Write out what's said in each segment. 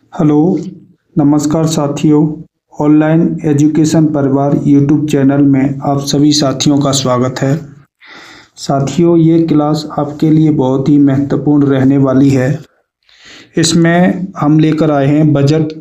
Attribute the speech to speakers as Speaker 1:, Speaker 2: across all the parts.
Speaker 1: Hello, नमस्कार साथियों। Online education परिवार यूट्यूब चैनल में आप सभी साथियों का स्वागत है। साथियों, ये क्लास आपके लिए बहुत ही महत्वपूर्ण रहने वाली है। इसमें हम लेकर आए हैं बजट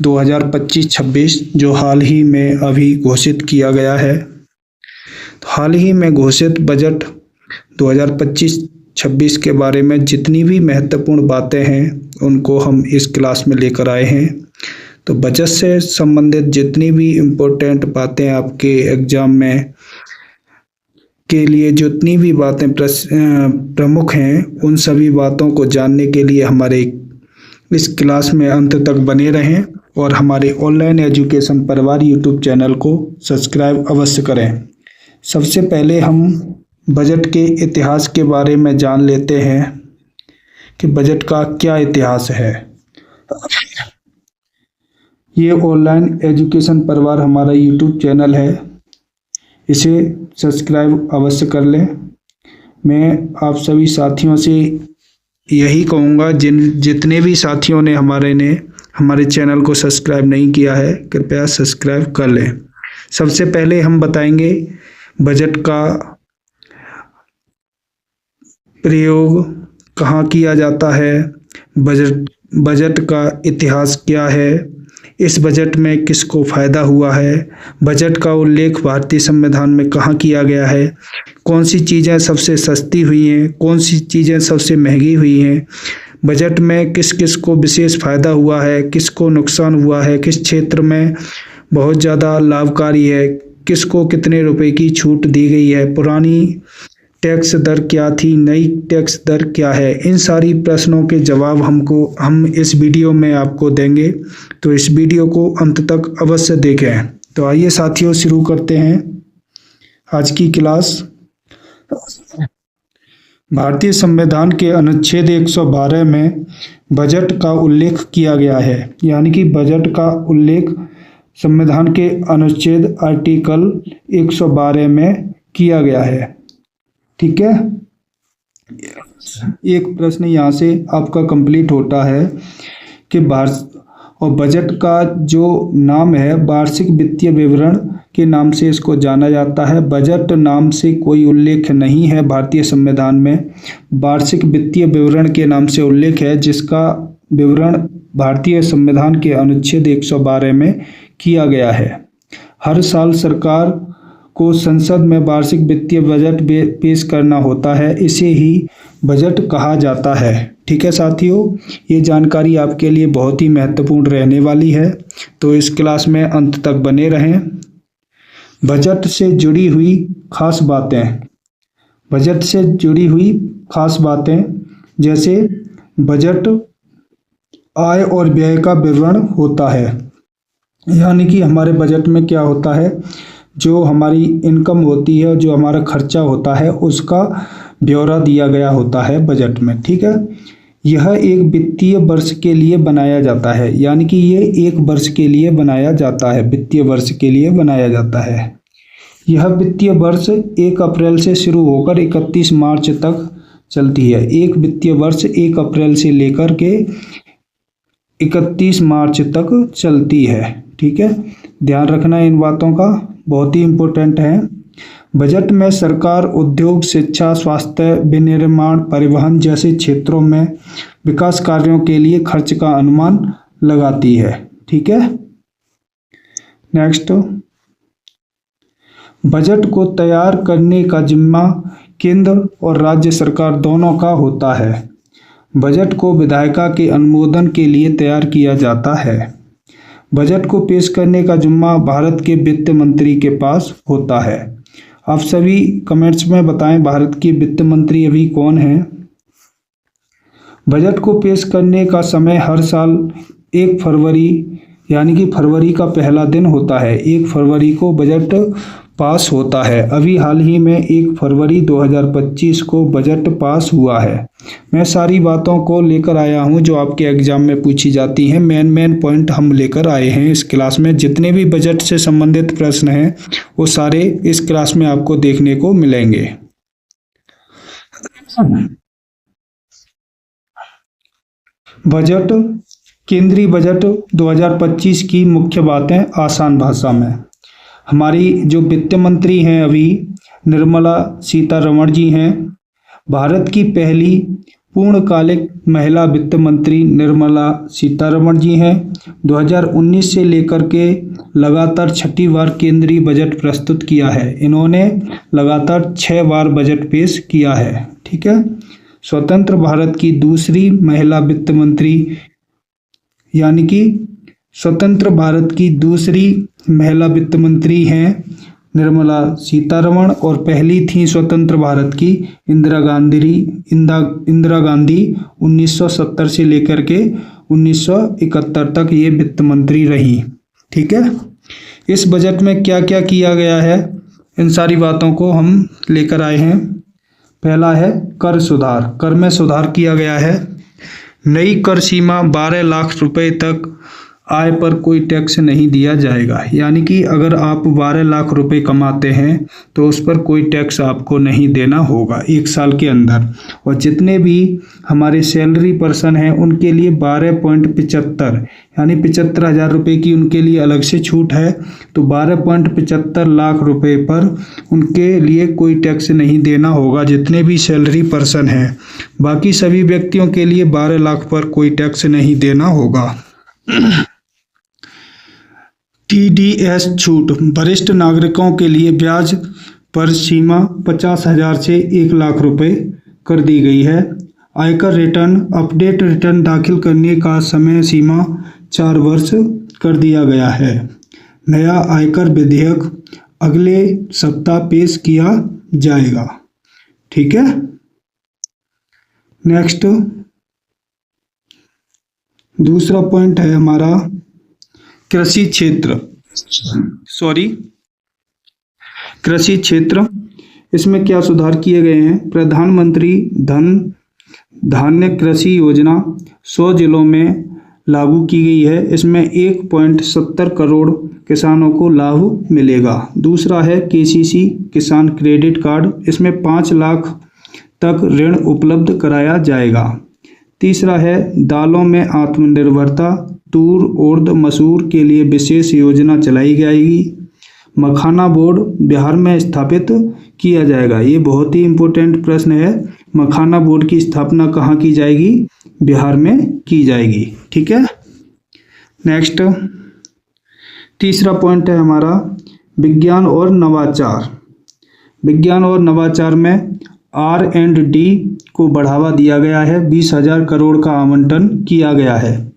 Speaker 1: 2025-26 जो हाल ही में अभी घोषित किया गया है। हाल ही में घोषित बजट 2025-26 के बारे में जितनी भी महत्वपूर्ण बातें हैं उनको हम इस क्लास में लेकर आए हैं। तो बजट से संबंधित जितनी भी इम्पोर्टेंट बातें आपके एग्जाम में के लिए जितनी भी बातें प्रमुख हैं उन सभी बातों को जानने के लिए हमारे इस क्लास में अंत तक बने रहें और हमारे ऑनलाइन एजुकेशन परिवार यूट्यूब चैनल को सब्सक्राइब अवश्य करें। सबसे पहले हम बजट के इतिहास के बारे में जान लेते हैं कि बजट का क्या इतिहास है। ये ऑनलाइन एजुकेशन परिवार हमारा यूट्यूब चैनल है, इसे सब्सक्राइब अवश्य कर लें। मैं आप सभी साथियों से यही कहूँगा जितने भी साथियों ने हमारे चैनल को सब्सक्राइब नहीं किया है कृपया सब्सक्राइब कर लें। सबसे पहले हम बताएंगे बजट का प्रयोग कहाँ किया जाता है, बजट का इतिहास क्या है, इस बजट में किसको फायदा हुआ है, बजट का उल्लेख भारतीय संविधान में कहाँ किया गया है, कौन सी चीज़ें सबसे सस्ती हुई हैं, कौन सी चीज़ें सबसे महंगी हुई हैं, बजट में किस किस को विशेष फायदा हुआ है, किसको नुकसान हुआ है, किस क्षेत्र में बहुत ज़्यादा लाभकारी है, किसको कितने रुपए की छूट दी गई है, पुरानी टैक्स दर क्या थी, नई टैक्स दर क्या है। इन सारी प्रश्नों के जवाब हम इस वीडियो में आपको देंगे, तो इस वीडियो को अंत तक अवश्य देखें। तो आइए साथियों शुरू करते हैं आज की क्लास। भारतीय संविधान के अनुच्छेद 112 में बजट का उल्लेख किया गया है, यानी कि बजट का उल्लेख संविधान के अनुच्छेद आर्टिकल 112 में किया गया है। ठीक है, एक प्रश्न यहाँ से आपका कंप्लीट होता है कि बजट का जो नाम है वार्षिक वित्तीय विवरण के नाम से इसको जाना जाता है। बजट नाम से कोई उल्लेख नहीं है भारतीय संविधान में, वार्षिक वित्तीय विवरण के नाम से उल्लेख है, जिसका विवरण भारतीय संविधान के अनुच्छेद 112 में किया गया है। हर साल सरकार को संसद में वार्षिक वित्तीय बजट पेश करना होता है, इसे ही बजट कहा जाता है। ठीक है साथियों, ये जानकारी आपके लिए बहुत ही महत्वपूर्ण रहने वाली है, तो इस क्लास में अंत तक बने रहें। बजट से जुड़ी हुई खास बातें, बजट से जुड़ी हुई खास बातें जैसे बजट आय और व्यय का विवरण होता है, यानी कि हमारे बजट में क्या होता है, जो हमारी इनकम होती है, जो हमारा खर्चा होता है, उसका ब्यौरा दिया गया होता है बजट में। ठीक है, यह एक वित्तीय वर्ष के लिए बनाया जाता है, यानी कि ये एक वर्ष के लिए बनाया जाता है, वित्तीय वर्ष के लिए बनाया जाता है। यह वित्तीय वर्ष 1 अप्रैल से शुरू होकर 31 मार्च तक चलती है। एक वित्तीय वर्ष 1 अप्रैल से लेकर के 31 मार्च तक चलती है। ठीक है, ध्यान रखना इन बातों का, बहुत ही इम्पोर्टेंट है। बजट में सरकार उद्योग, शिक्षा, स्वास्थ्य, विनिर्माण, परिवहन जैसे क्षेत्रों में विकास कार्यों के लिए खर्च का अनुमान लगाती है। ठीक है, नेक्स्ट, बजट को तैयार करने का जिम्मा केंद्र और राज्य सरकार दोनों का होता है। बजट को विधायिका के अनुमोदन के लिए तैयार किया जाता है। बजट को पेश करने का जिम्मा भारत के वित्त मंत्री के पास होता है। आप सभी कमेंट्स में बताएं भारत के वित्त मंत्री अभी कौन हैं। बजट को पेश करने का समय हर साल 1 फरवरी, यानी कि फरवरी का पहला दिन होता है। 1 फरवरी को बजट पास होता है। अभी हाल ही में 1 फरवरी 2025 को बजट पास हुआ है। मैं सारी बातों को लेकर आया हूं जो आपके एग्जाम में पूछी जाती हैं। मेन पॉइंट हम लेकर आए हैं इस क्लास में। जितने भी बजट से संबंधित प्रश्न हैं वो सारे इस क्लास में आपको देखने को मिलेंगे। बजट केंद्रीय बजट 2025 की मुख्य बातें आसान भाषा में। हमारी जो वित्त मंत्री हैं अभी निर्मला सीतारमण जी हैं। भारत की पहली पूर्णकालिक महिला वित्त मंत्री निर्मला सीतारमण जी हैं। 2019 से लेकर के लगातार 6ठी बार केंद्रीय बजट प्रस्तुत किया है। इन्होंने लगातार 6 बार बजट पेश किया है। ठीक है। स्वतंत्र भारत की दूसरी महिला वित्त मंत्री यानी कि स्वतंत्र भारत की दूसरी महिला वित्त मंत्री हैं निर्मला सीतारमण और पहली थी स्वतंत्र भारत की इंदिरा गांधी 1970 से लेकर के 1971 तक ये वित्त मंत्री रही। ठीक है। इस बजट में क्या क्या किया गया है इन सारी बातों को हम लेकर आए हैं। पहला है कर सुधार। कर में सुधार किया गया है। नई कर सीमा 12 लाख रुपए तक आय पर कोई टैक्स नहीं दिया जाएगा। यानी कि अगर आप 12 लाख रुपए कमाते हैं तो उस पर कोई टैक्स आपको नहीं देना होगा 1 साल के अंदर। और जितने भी हमारे सैलरी पर्सन हैं उनके लिए 12.75 यानी 75,000 रुपये की उनके लिए अलग से छूट है। तो 12.75 लाख रुपए पर उनके लिए कोई टैक्स नहीं देना होगा जितने भी सैलरी पर्सन हैं। बाकी सभी व्यक्तियों के लिए 12 लाख पर कोई टैक्स नहीं देना होगा। TDS छूट। वरिष्ठ नागरिकों के लिए ब्याज पर सीमा 50,000 से 1 लाख रुपए कर दी गई है। आयकर रिटर्न अपडेट रिटर्न दाखिल करने का समय सीमा 4 वर्ष कर दिया गया है। नया आयकर विधेयक अगले सप्ताह पेश किया जाएगा। ठीक है। नेक्स्ट दूसरा पॉइंट है हमारा कृषि क्षेत्र। इसमें क्या सुधार किए गए हैं। प्रधानमंत्री धान्य कृषि योजना 100 जिलों में लागू की गई है। इसमें 1.70 करोड़ किसानों को लाभ मिलेगा। दूसरा है KCC किसान क्रेडिट कार्ड। इसमें 5 लाख तक ऋण उपलब्ध कराया जाएगा। तीसरा है दालों में आत्मनिर्भरता। तूर उर्द मसूर के लिए विशेष योजना चलाई जाएगी। मखाना बोर्ड बिहार में स्थापित किया जाएगा। ये बहुत ही इम्पोर्टेंट प्रश्न है। मखाना बोर्ड की स्थापना कहाँ की जाएगी। बिहार में की जाएगी। ठीक है। नेक्स्ट तीसरा पॉइंट है हमारा विज्ञान और नवाचार। विज्ञान और नवाचार में R&D को बढ़ावा दिया गया है। 20,000 करोड़ का आवंटन किया गया है।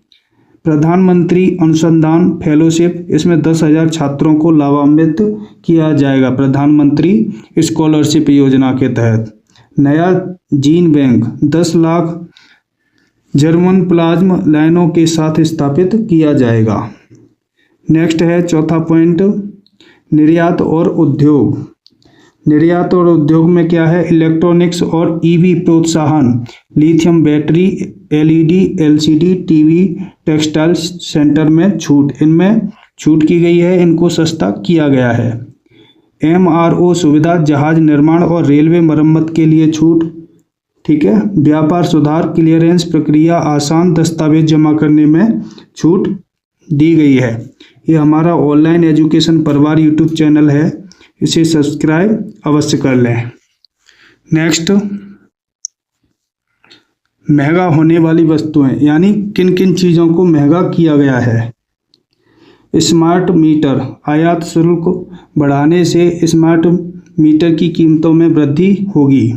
Speaker 1: प्रधानमंत्री अनुसंधान फेलोशिप। इसमें 10,000 छात्रों को लाभान्वित किया जाएगा प्रधानमंत्री स्कॉलरशिप योजना के तहत। नया gene bank 10 lakh German plasma लाइनों के साथ स्थापित किया जाएगा। नेक्स्ट है चौथा पॉइंट निर्यात और उद्योग। निर्यात और उद्योग में क्या है। इलेक्ट्रॉनिक्स और EV प्रोत्साहन। Lithium battery LED LCD TV textile centre में छूट। इनमें छूट की गई है। इनको सस्ता किया गया है। MRO सुविधा जहाज निर्माण और रेलवे मरम्मत के लिए छूट। ठीक है। व्यापार सुधार क्लियरेंस प्रक्रिया आसान दस्तावेज जमा करने में छूट दी गई है। ये हमारा ऑनलाइन एजुकेशन परिवार YouTube चैनल है। इसे सब्सक्राइब अवश्य कर लें। नेक्स्ट महंगा होने वाली वस्तुएं यानी किन किन चीज़ों को महंगा किया गया है। Smart meter. आयात शुल्क बढ़ाने से स्मार्ट मीटर की कीमतों में वृद्धि होगी।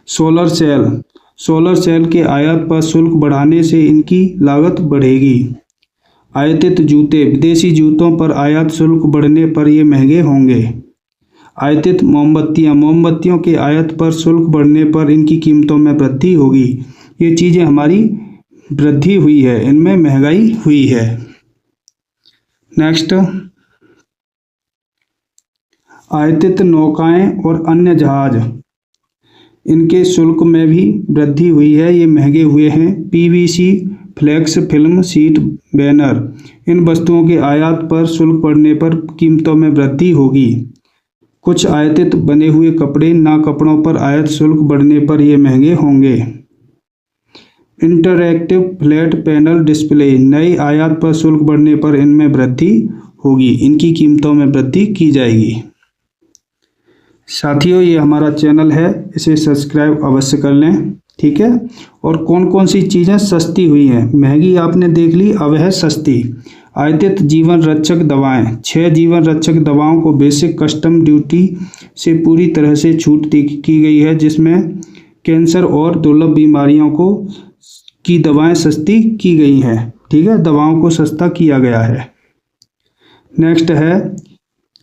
Speaker 1: सोलर सेल के आयात पर शुल्क बढ़ाने से इनकी लागत बढ़ेगी। आयातित जूते। विदेशी जूतों पर आयात शुल्क बढ़ने पर ये महंगे होंगे। आयातित मोमबत्तियों के आयात पर शुल्क बढ़ने पर इनकी कीमतों में वृद्धि होगी। ये चीज़ें हमारी वृद्धि हुई है, इनमें महंगाई हुई है। नेक्स्ट आयातित नौकाएं और अन्य जहाज। इनके शुल्क में भी वृद्धि हुई है, ये महंगे हुए हैं। PVC flex film sheet banner. इन वस्तुओं के आयात पर शुल्क बढ़ने पर कीमतों में वृद्धि होगी। कुछ आयातित बने हुए कपड़े ना कपड़ों पर आयात शुल्क बढ़ने पर ये महंगे होंगे। इंटरैक्टिव फ्लैट पैनल डिस्प्ले, नए आयात पर शुल्क बढ़ने पर इनमें वृद्धि होगी, इनकी कीमतों में वृद्धि की जाएगी। साथियों, ये हमारा चैनल है, इसे सब्सक्राइब अवश्य कर लें, ठीक है। और कौन कौन सी चीज़ें सस्ती हुई हैं? महंगी आपने देख ली, अब है सस्ती। आयातित जीवन रक्षक दवाएं, 6 जीवन रक्षक दवाओं को बेसिक कस्टम ड्यूटी से पूरी तरह से छूट की गई है, जिसमें कैंसर और दुर्लभ बीमारियों की दवाएं सस्ती की गई हैं, ठीक है, दवाओं को सस्ता किया गया है। नेक्स्ट है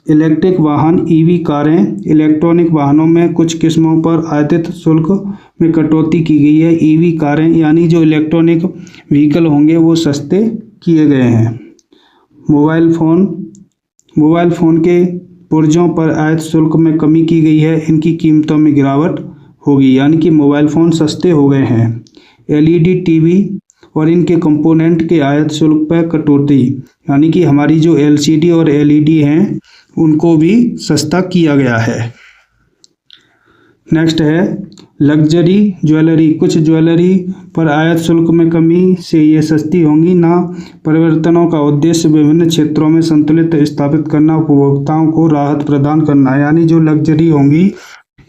Speaker 1: इलेक्ट्रिक वाहन, ईवी कारें। इलेक्ट्रॉनिक वाहनों में कुछ किस्मों पर आयातित शुल्क में कटौती की गई है। ईवी कारें यानी जो इलेक्ट्रॉनिक व्हीकल होंगे वो सस्ते किए गए हैं। मोबाइल फ़ोन के पुर्जों पर आयात शुल्क में कमी की गई है, इनकी कीमतों में गिरावट होगी, यानी कि मोबाइल फ़ोन सस्ते हो गए हैं। एलईडी टीवी और इनके कंपोनेंट के आयात शुल्क पर कटौती, यानी कि हमारी जो एलसीडी और एलईडी हैं उनको भी सस्ता किया गया है। नेक्स्ट है लग्जरी ज्वेलरी, कुछ ज्वेलरी पर आयात शुल्क में कमी से ये सस्ती होंगी। ना परिवर्तनों का उद्देश्य विभिन्न क्षेत्रों में संतुलित स्थापित करना, उपभोक्ताओं को राहत प्रदान करना, यानी जो लग्जरी होंगी,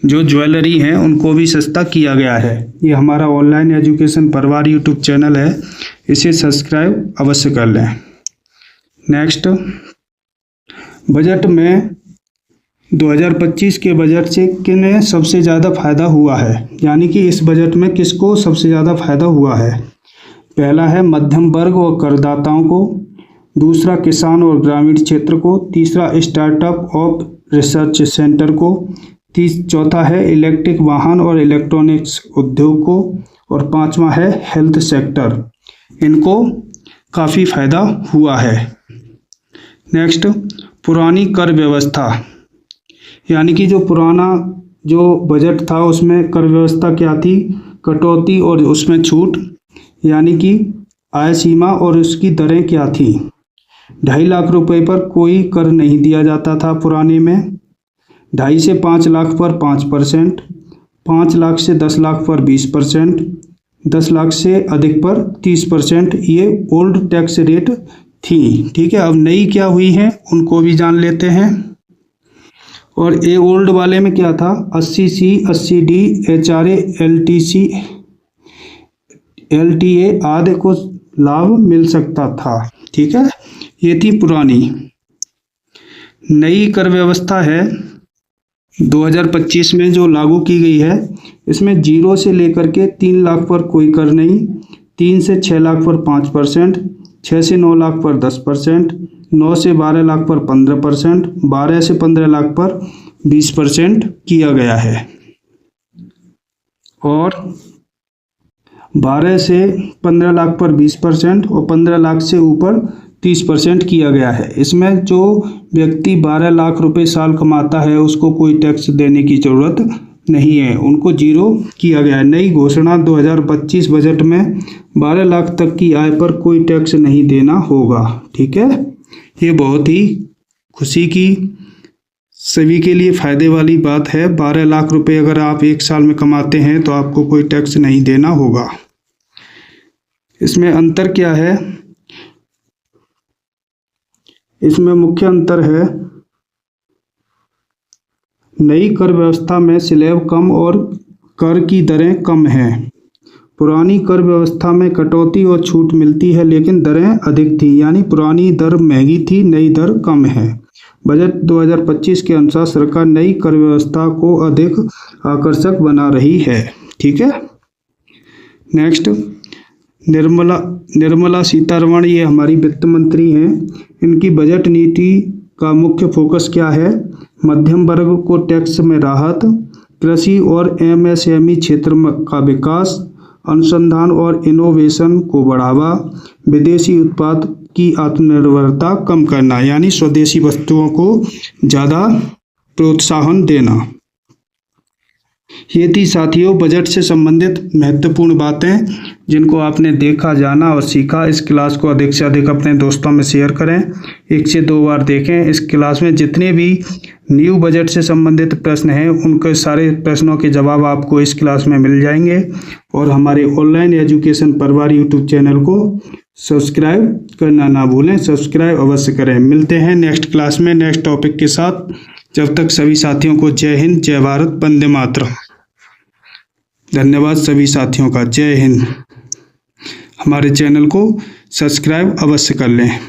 Speaker 1: जो ज्वेलरी हैं उनको भी सस्ता किया गया है। ये हमारा ऑनलाइन एजुकेशन परिवार यूट्यूब चैनल है, इसे सब्सक्राइब अवश्य कर लें। नेक्स्ट, बजट में 2025 के बजट से किन्हें सबसे ज़्यादा फायदा हुआ है, यानी कि इस बजट में किसको सबसे ज़्यादा फायदा हुआ है? पहला है मध्यम वर्ग और करदाताओं को, दूसरा किसान और ग्रामीण क्षेत्र को, तीसरा स्टार्टअप और रिसर्च सेंटर को, चौथा है इलेक्ट्रिक वाहन और इलेक्ट्रॉनिक्स उद्योग को, और पांचवा है हेल्थ सेक्टर, इनको काफ़ी फायदा हुआ है। नेक्स्ट, पुरानी कर व्यवस्था, यानी कि जो पुराना जो बजट था उसमें कर व्यवस्था क्या थी? कटौती और उसमें छूट, यानी कि आय सीमा और उसकी दरें क्या थी? 2.5 लाख रुपए पर कोई कर नहीं दिया जाता था पुराने में, 2.5 से 5 लाख पर 5%, 5 लाख से 10 लाख पर 20%, 10 लाख से अधिक पर 30%, ये ओल्ड टैक्स रेट थी, ठीक है। अब नई क्या हुई हैं उनको भी जान लेते हैं। और ए ओल्ड वाले में क्या था? 80C, 80D, HRA, LTC, LTA आदि को लाभ मिल सकता था, ठीक है। ये थी पुरानी। नई कर व्यवस्था है 2025 में जो लागू की गई है, इसमें 0 से लेकर के 3 लाख पर कोई कर नहीं, 3 से 6 लाख पर 5%, 6 से 9 लाख पर 10%, 9 से 12 लाख पर 15%, 12 से 15 लाख पर 20% किया गया है, और 12 से 15 लाख पर 20% और 15 लाख से ऊपर 30% किया गया है। इसमें जो व्यक्ति 12 लाख रुपए साल कमाता है उसको कोई टैक्स देने की ज़रूरत नहीं है, उनको 0 किया गया है। नई घोषणा 2025 बजट में 12 लाख तक की आय पर कोई टैक्स नहीं देना होगा, ठीक है। ये बहुत ही खुशी की, सभी के लिए फ़ायदे वाली बात है। 12 लाख रुपए अगर आप एक साल में कमाते हैं तो आपको कोई टैक्स नहीं देना होगा। इसमें अंतर क्या है? इसमें मुख्य अंतर है, नई कर व्यवस्था में स्लैब कम और कर की दरें कम हैं। पुरानी कर व्यवस्था में कटौती और छूट मिलती है लेकिन दरें अधिक थी, यानी पुरानी दर महंगी थी, नई दर कम है। बजट 2025 के अनुसार सरकार नई कर व्यवस्था को अधिक आकर्षक बना रही है, ठीक है। नेक्स्ट, निर्मला सीतारमण, ये हमारी वित्त मंत्री हैं। इनकी बजट नीति का मुख्य फोकस क्या है? मध्यम वर्ग को टैक्स में राहत, कृषि और एमएसएमई क्षेत्र का विकास, अनुसंधान और इनोवेशन को बढ़ावा, विदेशी उत्पाद की आत्मनिर्भरता कम करना, यानी स्वदेशी वस्तुओं को ज़्यादा प्रोत्साहन देना। ये थी साथियों बजट से संबंधित महत्वपूर्ण बातें। जिनको आपने देखा, जाना और सीखा, इस क्लास को अधिक से अधिक अपने दोस्तों में शेयर करें। 1 से 2 बार देखें। इस क्लास में जितने भी न्यू बजट से संबंधित प्रश्न हैं उनके सारे प्रश्नों के जवाब आपको इस क्लास में मिल जाएंगे। और हमारे ऑनलाइन एजुकेशन परिवार यूट्यूब चैनल को सब्सक्राइब करना ना भूलें। सब्सक्राइब अवश्य करें। मिलते हैं नेक्स्ट क्लास में नेक्स्ट टॉपिक के साथ। जब तक सभी साथियों को जय हिंद, जय भारत, वंदे मातरम। धन्यवाद सभी साथियों का। जय हिंद। हमारे चैनल को सब्सक्राइब अवश्य कर लें।